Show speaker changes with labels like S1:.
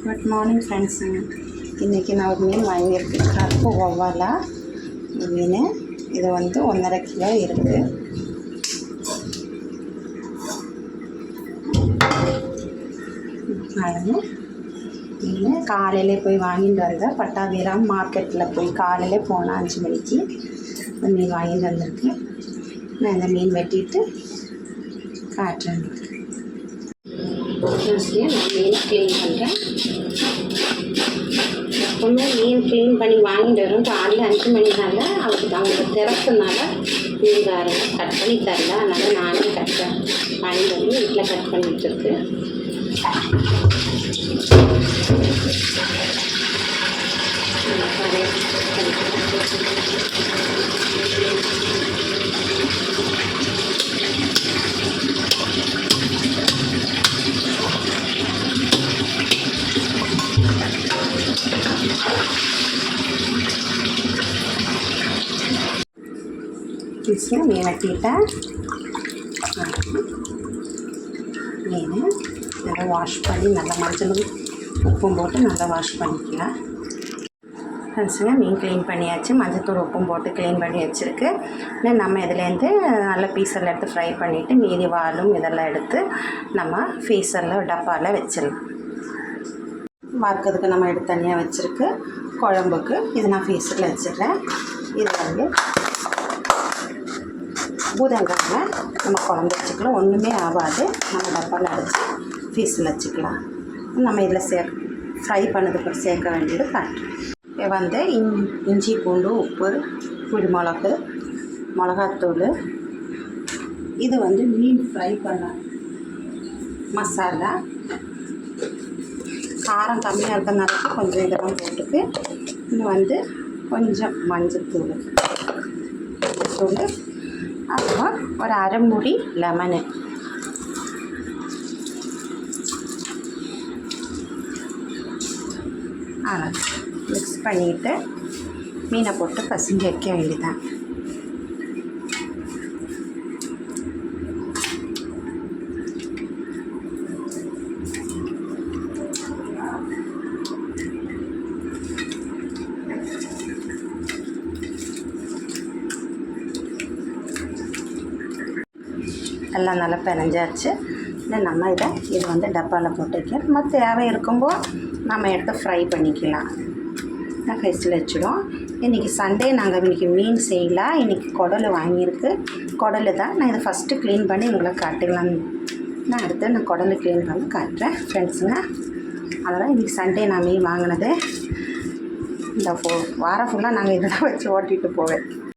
S1: Good morning ஃப்ரெண்ட்ஸுங்க. இன்றைக்கி நான் ஒரு மீன் வாங்கியிருக்கேன். கருப்பு ஒவ்வாலா மீன். இது வந்து 1.5 கிலோ இருக்குது. மீன் காலையிலே போய் வாங்கிட்டு வந்தேன். பட்டாபிராம் மார்க்கெட்டில் போய் காலையிலே போனேன் 5 மணிக்கு. மீன் வாங்கிட்டு வந்திருக்கேன். நான் இந்த மீன் வெட்டிட்டு காட்டுறேன். நான் மீன் க்ளீன் பண்ணுறேன். எப்பவுமே மீன் க்ளீன் பண்ணி வாங்கிட்டு வரும். காலையில் 5 மணினால அவங்களுக்கு திறப்புனால மீன்காரங்க கட் பண்ணி தரல. அதனால் நானே வாங்கிட்டு வந்து வீட்டில் கட் பண்ணிட்டு இருக்கு. ஈஸியாக மீன் வெட்டிட்டேன். மீன் நல்லா வாஷ் பண்ணி நல்லா மஞ்சளும் உப்பும் போட்டு நல்லா வாஷ் பண்ணிக்கலாம். ஃப்ரெண்ட்ஸுங்க, மீன் க்ளீன் பண்ணியாச்சு. மஞ்சத்தூள் உப்பும் போட்டு க்ளீன் பண்ணி வச்சுருக்கு. நம்ம இதுலேருந்து நல்ல பீஸெல்லாம் எடுத்து ஃப்ரை பண்ணிவிட்டு மீதி வாலும் இதெல்லாம் எடுத்து நம்ம ஃபீஸரில் டப்பாவில் வச்சிடலாம். வறுக்கிறதுக்கு நம்ம எடுத்து தனியாக வச்சுருக்கு. குழம்புக்கு இது நான் ஃபீஸரில் வச்சிடுறேன். இது வந்து பூதங்காயில் நம்ம குழம்பு வச்சுக்கலாம். ஒன்றுமே ஆகாது. நம்ம டப்பாவில் அடைச்சி ஃபீஸில் வச்சுக்கலாம். நம்ம இதில் ஃப்ரை பண்ணதுக்கு சேர்க்க வேண்டியது காட்டுறேன். வந்து இஞ்சி பூண்டு உப்பு குருமிளகு மிளகாத்தூள். இது வந்து மீன் ஃப்ரை பண்ண மசாலா. காரம் கம்மியாக இருக்கிறதுனால கொஞ்சம் இதெல்லாம் போட்டுக்கு. இன்னும் வந்து கொஞ்சம் மஞ்சத்தூள் அப்புறம் ஒரு அரை மூடி லெமனு. மிக்ஸ் பண்ணிவிட்டு மீனை போட்டு பசங்க வைக்க வேண்டியதான். எல்லாம் நல்லா பிணைஞ்சாச்சு. நம்ம இது வந்து டப்பாவில் போட்டு வைக்க. நம்ம தேவை இருக்கும்போது நம்ம எடுத்து ஃப்ரை பண்ணிக்கலாம். நான் ஃபெஸ்ட்டில் வச்சுடும். இன்றைக்கி சண்டே நாங்கள் இன்றைக்கி மீன் செய்யலாம். இன்றைக்கி குடல் வாங்கியிருக்கு. குடல் தான் நான் இதை ஃபஸ்ட்டு க்ளீன் பண்ணி உங்களை காட்டுக்கலாம். நான் அடுத்து நான் குடல் க்ளீன் பண்ணி காட்டுறேன் ஃப்ரெண்ட்ஸுங்க. அதெல்லாம் இன்றைக்கி சண்டே நான் மீன் வாங்கினது. இந்த வாரம் ஃபுல்லாக நாங்கள் இதை தான் வச்சு ஓட்டிகிட்டு போவேன்.